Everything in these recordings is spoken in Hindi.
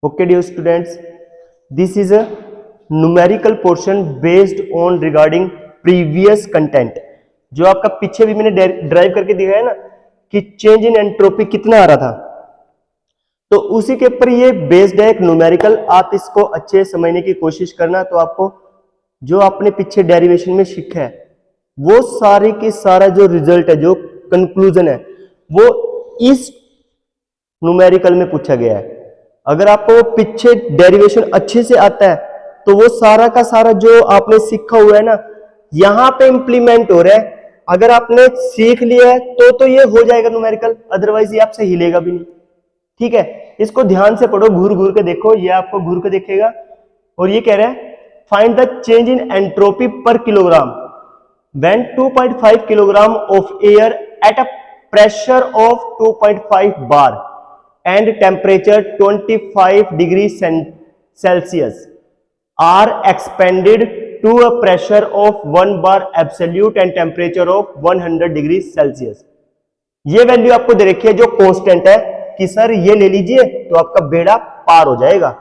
Okay, dear students, this is a numerical portion based on regarding previous content. जो आपका पीछे भी मैंने ड्राइव करके दिखाया ना कि चेंज इन एंट्रोपी कितना आ रहा था, तो उसी के ऊपर ये बेस्ड है एक न्यूमेरिकल। आप इसको अच्छे समझने की कोशिश करना, तो आपको जो आपने पीछे डेरिवेशन में सीखा है वो सारी की सारा जो रिजल्ट है, जो कंक्लूजन है, वो इस न्यूमेरिकल में पूछा गया है। अगर आपको वो पीछे डेरिवेशन अच्छे से आता है तो वो सारा का सारा जो आपने सीखा हुआ है ना, यहां पे इंप्लीमेंट हो रहा है। अगर आपने सीख लिया है तो ये हो जाएगा न्यूमेरिकल, अदरवाइज ये आपसे हिलेगा भी नहीं। ठीक है, इसको ध्यान से पढ़ो, घूर घूर के देखो, ये आपको घूर के देखेगा। और ये कह रहा है find the change in entropy पर kilogram when 2.5 kilogram of air at a pressure of 2.5 bar and temperature 25 degrees Celsius are expanded to a pressure of 1 bar absolute and temperature of 100 degrees Celsius। ये वैल्यू आपको दे रखी है जो कांस्टेंट है कि सर ये ले लीजिए तो आपका बेड़ा पार हो जाएगा।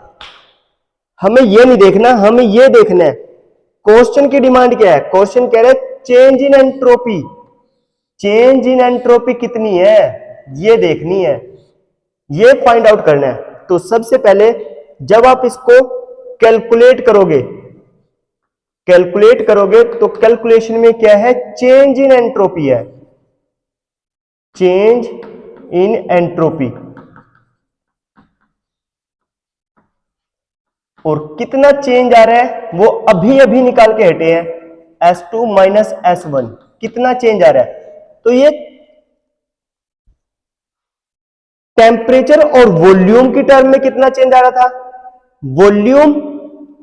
हमें ये नहीं देखना, हमें ये देखना है क्वेश्चन की डिमांड क्या है। क्वेश्चन कह रहे हैं change in entropy, change in entropy कितनी है ये देखनी है, ये फाइंड आउट करना है। तो सबसे पहले जब आप इसको कैलकुलेट करोगे तो कैलकुलेशन में क्या है, चेंज इन एंट्रोपी है, चेंज इन एंट्रोपी। और कितना चेंज आ रहा है वो अभी अभी निकाल के हटे हैं, S2 माइनस S1 कितना चेंज आ रहा है। तो ये टेम्परेचर और वॉल्यूम की टर्म में कितना चेंज आ रहा था, वॉल्यूम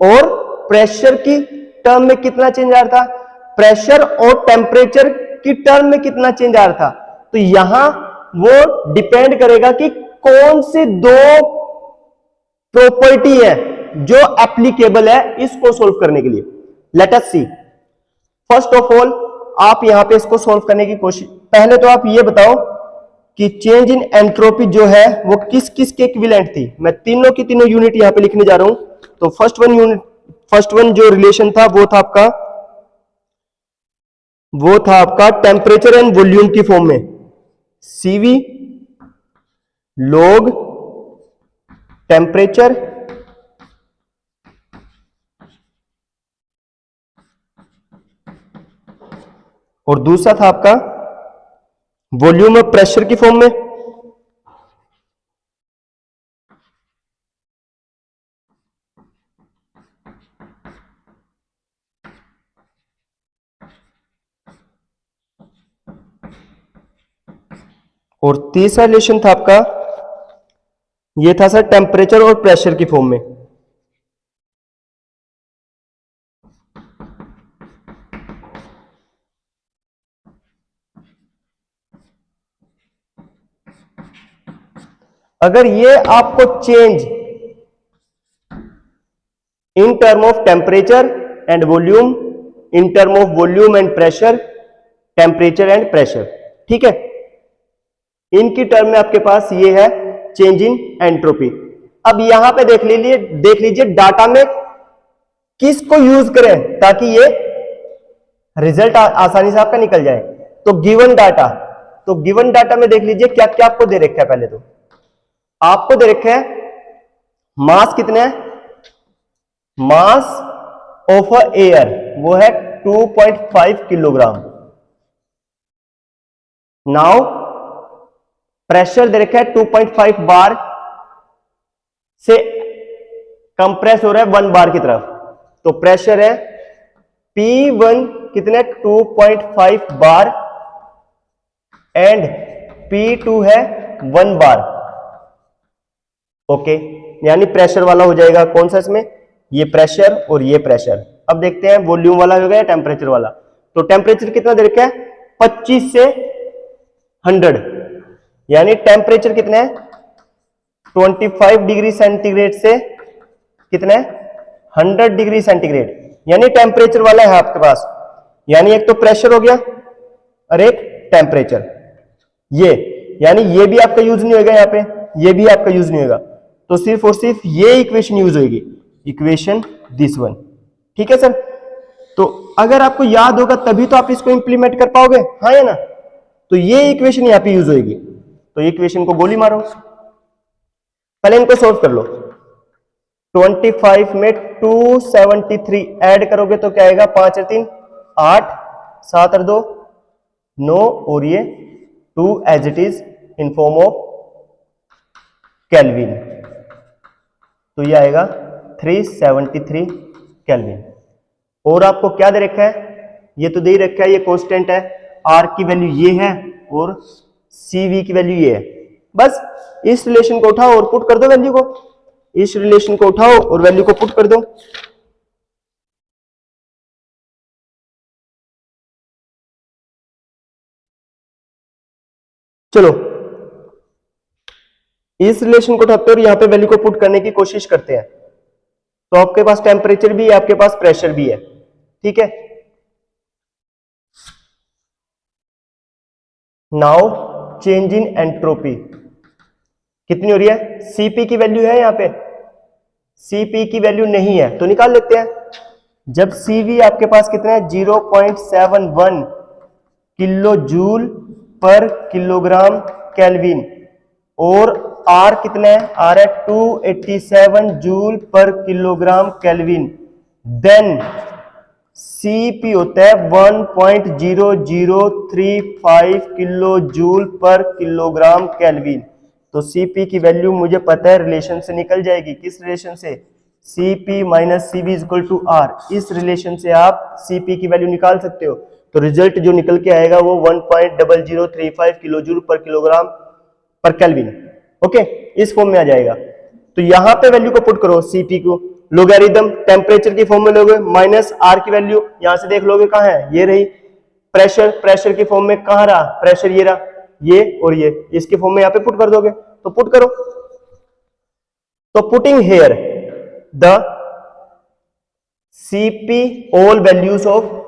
और प्रेशर की टर्म में कितना चेंज आ रहा था, प्रेशर और टेम्परेचर की टर्म में कितना चेंज आ रहा था। तो यहां वो डिपेंड करेगा कि कौन सी दो प्रॉपर्टी है जो एप्लीकेबल है इसको सोल्व करने के लिए। Let us see, first of all आप यहां पे इसको सोल्व करने की कोशिश, पहले तो आप ये बताओ कि चेंज इन एंट्रोपी जो है वो किस किस के इक्विवेलेंट थी। मैं तीनों की तीनों यूनिट यहां पे लिखने जा रहा हूं। तो फर्स्ट वन जो रिलेशन था वो था आपका टेम्परेचर एंड वॉल्यूम की फॉर्म में, CV log टेम्परेचर और दूसरा था आपका वॉल्यूम और प्रेशर की फॉर्म में। और तीसरा रिलेशन था आपका, ये था सर टेम्परेचर और प्रेशर की फॉर्म में। अगर ये आपको change in term of temperature and volume, in term of volume and pressure, temperature and pressure, ठीक है, इनकी टर्म में आपके पास ये है चेंज इन एंट्रोपी। अब यहां पे देख लीजिए डाटा में किसको यूज करें ताकि ये रिजल्ट आसानी से आपका निकल जाए। तो गिवन डाटा में देख लीजिए क्या क्या आपको दे रखा है। पहले तो आपको दे रखा है मास कितना है, मास ऑफ अ एयर वो है 2.5 किलोग्राम। नाउ प्रेशर दे रखा है 2.5 बार से कंप्रेस हो रहा है 1 बार की तरफ। तो प्रेशर है P1 कितने 2.5 बार एंड P2 है 1 बार। ओके, यानी प्रेशर वाला हो जाएगा कौन सा इसमें, ये प्रेशर और ये प्रेशर। अब देखते हैं वॉल्यूम वाला हो गया टेम्परेचर वाला। तो टेम्परेचर कितना दे रखा है 25 से 100, यानी टेम्परेचर कितना है 25 डिग्री सेंटीग्रेड से कितना है 100 डिग्री सेंटीग्रेड, यानी टेम्परेचर वाला है आपके पास। यानी एक तो प्रेशर हो गया और एक टेम्परेचर, ये यानी ये भी आपका यूज नहीं होगा, यहाँ पे ये भी आपका यूज नहीं होगा। तो सिर्फ और सिर्फ ये इक्वेशन यूज होगी, इक्वेशन दिस वन। ठीक है सर, तो अगर आपको याद होगा तभी तो आप इसको इंप्लीमेंट कर पाओगे, हाँ या ना। तो ये इक्वेशन यहाँ पे यूज होगी, तो इक्वेशन को गोली मारो, पहले इनको सोल्व कर लो। 25 में 273 ऐड करोगे तो क्या आएगा, 5 और 3 8, 7 और 2 9, और ये 2 as it is in form of kelvin, तो ये आएगा 373 केल्विन। और आपको क्या दे रखा है, ये तो दे ही रखा है, ये कांस्टेंट है, आर की वैल्यू ये है और सीवी की वैल्यू ये है। बस इस रिलेशन को उठाओ और पुट कर दो वैल्यू को, इस रिलेशन को उठाओ और वैल्यू को पुट कर दो। चलो इस रिलेशन को उठाते और यहां पे वैल्यू को पुट करने की कोशिश करते हैं। तो आपके पास टेम्परेचर भी है, आपके पास प्रेशर भी है, ठीक है। नाउ चेंज इन एंट्रोपी कितनी हो रही है, सीपी की वैल्यू है, यहां पे सीपी की वैल्यू नहीं है तो निकाल लेते हैं। जब सीवी आपके पास कितना है, 0.71 किलो जूल पर किलोग्राम केल्विन, और आर कितना है, आर है 287 जूल पर किलोग्राम केल्विन, देन सीपी होता है 1.0035 किलो जूल पर किलोग्राम केल्विन। तो सीपी की वैल्यू मुझे पता है, रिलेशन से निकल जाएगी, किस रिलेशन से, CP minus CV is equal to R, इस रिलेशन से आप सीपी की वैल्यू निकाल सकते हो। तो रिजल्ट जो निकल के आएगा वो 1.0035 किलो जूल पर किलोग्राम पर केल्विन, ओके, इस फॉर्म में आ जाएगा। तो यहां पे वैल्यू को पुट करो, सीपी को लोगैरिथम टेम्परेचर की फॉर्म में लोगे, माइनस आर की वैल्यू यहां से देख लोगे कहां है, ये रही। प्रेशर, प्रेशर की फॉर्म में कहां रहा, प्रेशर ये रहा, ये और ये, इसके फॉर्म में यहां पे पुट कर दोगे, तो पुट करो। तो putting here the CP all values of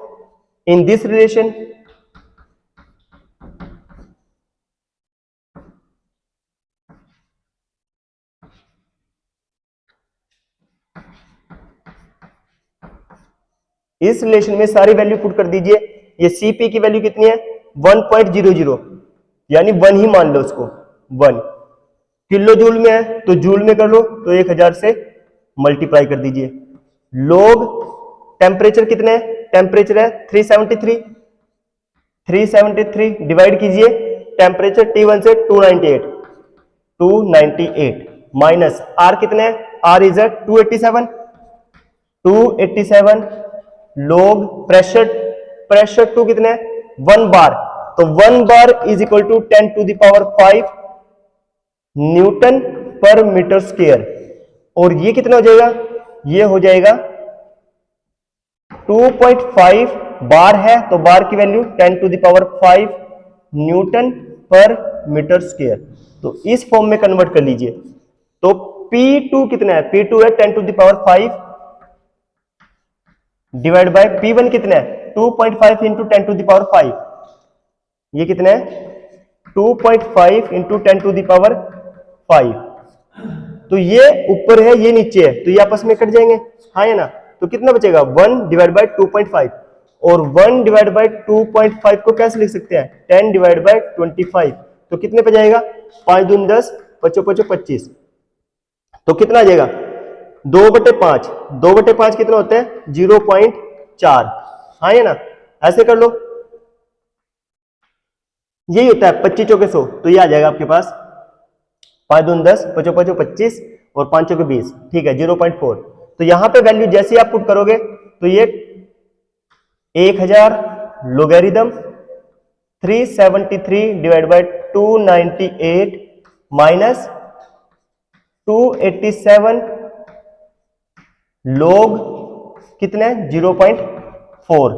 in this relation, इस रिलेशन में सारी वैल्यू पुट कर दीजिए। ये सीपी की वैल्यू कितनी है, 1.00, यानी 1 ही मान लो उसको, 1 किलो जूल में है तो जूल में कर लो, तो 1000 से मल्टीप्लाई कर दीजिए। लोग टेम्परेचर कितने है, टेम्परेचर है 373, 373 डिवाइड कीजिए टेम्परेचर T1 से 298 माइनस आर कितने है, आर इज 287 लोग प्रेशर, प्रेशर 2 कितने है, 1 बार, तो 1 bar is equal to 10 to the power 5 newton per metre square, और ये कितना हो जाएगा, ये हो जाएगा 2.5 बार है, तो बार की value 10 to the power 5 newton per metre square. तो इस फॉर्म में कन्वर्ट कर लीजिए। तो P2 कितना है, P2 है 10 to the power 5 divide by P1 कितना है, 2.5 इंटू 10 टू द पावर 5, ये कितना है 2.5 इंटू 10 टू द पावर 5। तो ये ऊपर है, ये नीचे है, तो ये आपस में कट जाएंगे, हाँ या ना। तो कितना बचेगा, 1 डिवाइड बाय 2.5, और 1 डिवाइड बाय 2.5 को कैसे लिख सकते हैं, 10 डिवाइड बाय 25, तो कितने पे जाएगा, 5 दूनी 10, 5 5 25, तो कितना आ जाएगा 2/5, 2/5 कितना होता है 0.4, हाँ या ना, ऐसे कर लो, यही होता है 25 चौके 100, तो ये आ जाएगा आपके पास 5 दूनी 10, 5 5 25 और 5 चौके 20, ठीक है 0.4। तो यहां पे वैल्यू जैसे ही आप पुट करोगे तो ये 1000 लोगैरिथम 373 डिवाइड बाय 298 माइनस 287 लोग कितने 0.4।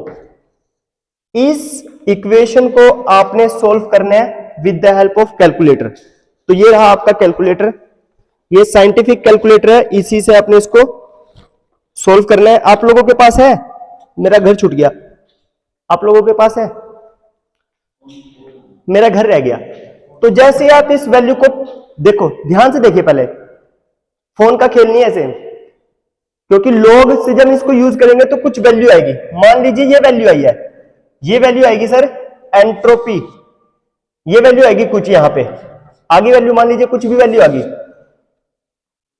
इस इक्वेशन को आपने सॉल्व करना है with the help of calculator. तो ये रहा आपका कैलकुलेटर, ये साइंटिफिक कैलकुलेटर है, इसी से आपने इसको सॉल्व करना है। आप लोगों के पास है, मेरा घर छूट गया, आप लोगों के पास है, मेरा घर रह गया। तो जैसे आप इस वैल्यू को देखो, ध्यान से देखिए पहले, फोन का खेल नहीं है ऐसे, क्योंकि लोग से जब इसको यूज करेंगे तो कुछ वैल्यू आएगी। मान लीजिए ये वैल्यू आई है, ये वैल्यू आएगी सर एंट्रोपी, ये वैल्यू आएगी कुछ यहां पे, आगे वैल्यू मान लीजिए कुछ भी वैल्यू आ गई।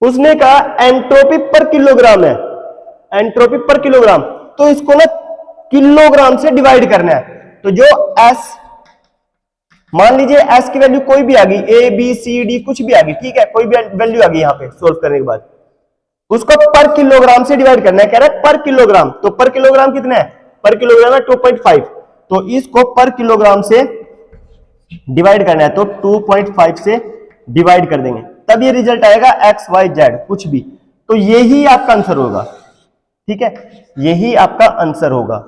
उसने कहा एंट्रोपी पर किलोग्राम है, एंट्रोपी पर किलोग्राम, तो इसको ना किलोग्राम से डिवाइड करना है। तो जो एस, मान लीजिए एस की वैल्यू कोई भी आ गई, ए बी सी डी कुछ भी आ गई, ठीक है, कोई भी वैल्यू आ गई यहां पे सोल्व करने के बाद, उसको पर किलोग्राम से डिवाइड करना है। कह रहा है पर किलोग्राम, तो पर किलोग्राम कितना है, पर किलोग्राम है 2.5, तो इसको पर किलोग्राम से डिवाइड करना है, तो 2.5 से डिवाइड कर देंगे, तब ये रिजल्ट आएगा एक्स वाई जेड कुछ भी। तो यही आपका आंसर होगा, ठीक है, यही आपका आंसर होगा।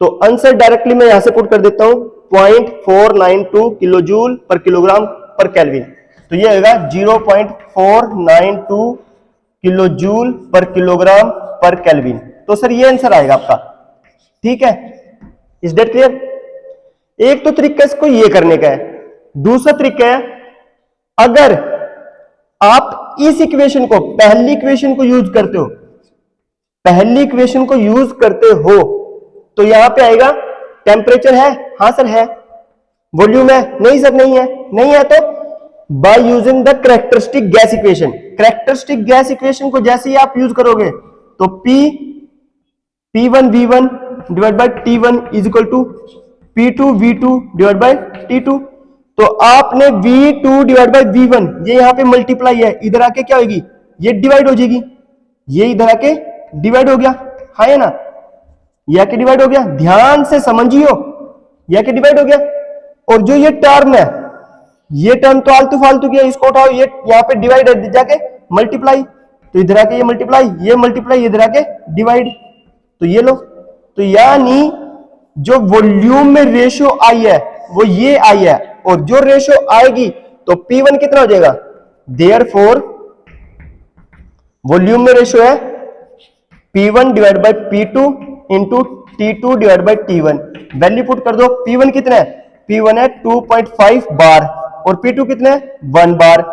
तो आंसर डायरेक्टली मैं यहां से पुट कर देता हूं 0.492 किलो जूल पर किलोग्राम पर केल्विन, तो ये होगा 0.492 किलो जूल पर किलोग्राम पर केल्विन। तो सर ये आंसर आएगा आपका, ठीक है, इज दैट क्लियर? एक तो तरीका इसको ये करने का है, दूसरा तरीका है अगर आप इस इक्वेशन को, पहली इक्वेशन को यूज करते हो, पहली इक्वेशन को यूज करते हो, तो यहां पे आएगा टेम्परेचर है, हाँ सर है, वॉल्यूम है, नहीं सर नहीं है, नहीं है, तो by using the characteristic gas equation, characteristic gas equation को जैसे ही आप यूज करोगे तो P1 V1 divide by T1 is equal to P2 V2 divide by T2, तो आपने V2 डिवाइड बाय V1 ये यहां पे मल्टीप्लाई है, इधर आके क्या होगी, ये डिवाइड हो जाएगी, ये इधर आके डिवाइड हो गया, हाँ है ना, ये आके डिवाइड हो गया, ध्यान से समझियो, ये आके डिवाइड हो गया। और जो ये टर्म है, ये टर्म तो आलतू फालतू की है, इसको उठाओ, ये यहां पे डिवाइड है जाके मल्टीप्लाई, तो इधर आके ये मल्टीप्लाई इधर आके डिवाइड, तो ये लो, तो यानी जो वॉल्यूम में रेशियो आई है वो ये आई है, और जो रेशियो आएगी तो P1 कितना हो जाएगा, देयरफॉर वॉल्यूम में रेशियो है P1 divide by P2 into T2 divide by T1, value put कर दो, P1 कितना है, P1 है 2.5 बार, और P2 कितना है 1 बार,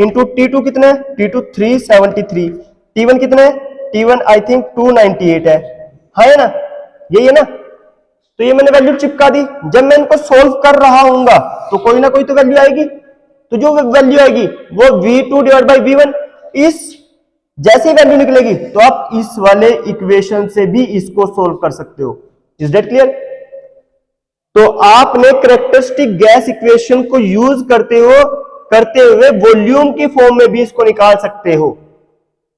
इंटू T2 कितना है, T2 373, T1 कितना है, T1 आई थिंक 298 है ना, यही है ना। तो ये मैंने वैल्यू चिपका दी, जब मैं इनको सोल्व कर रहा हूंगा तो कोई ना कोई तो वैल्यू आएगी, तो जो वैल्यू आएगी वो V2 डिवाइड बाय V1, इस जैसी वैल्यू निकलेगी तो आप इस वाले इक्वेशन से भी इसको सोल्व कर सकते हो। Is that clear? तो आपने कैरेक्टरिस्टिक गैस इक्वेशन को यूज करते हुए वॉल्यूम की फॉर्म में भी इसको निकाल सकते हो।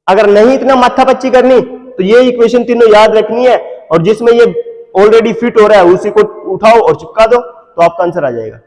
अगर नहीं इतना माथापच्ची करनी तो ये इक्वेशन तीनों याद रखनी है, और जिसमें ये ऑलरेडी फिट हो रहा है उसी को उठाओ और चिपका दो, तो आपका आंसर आ जाएगा।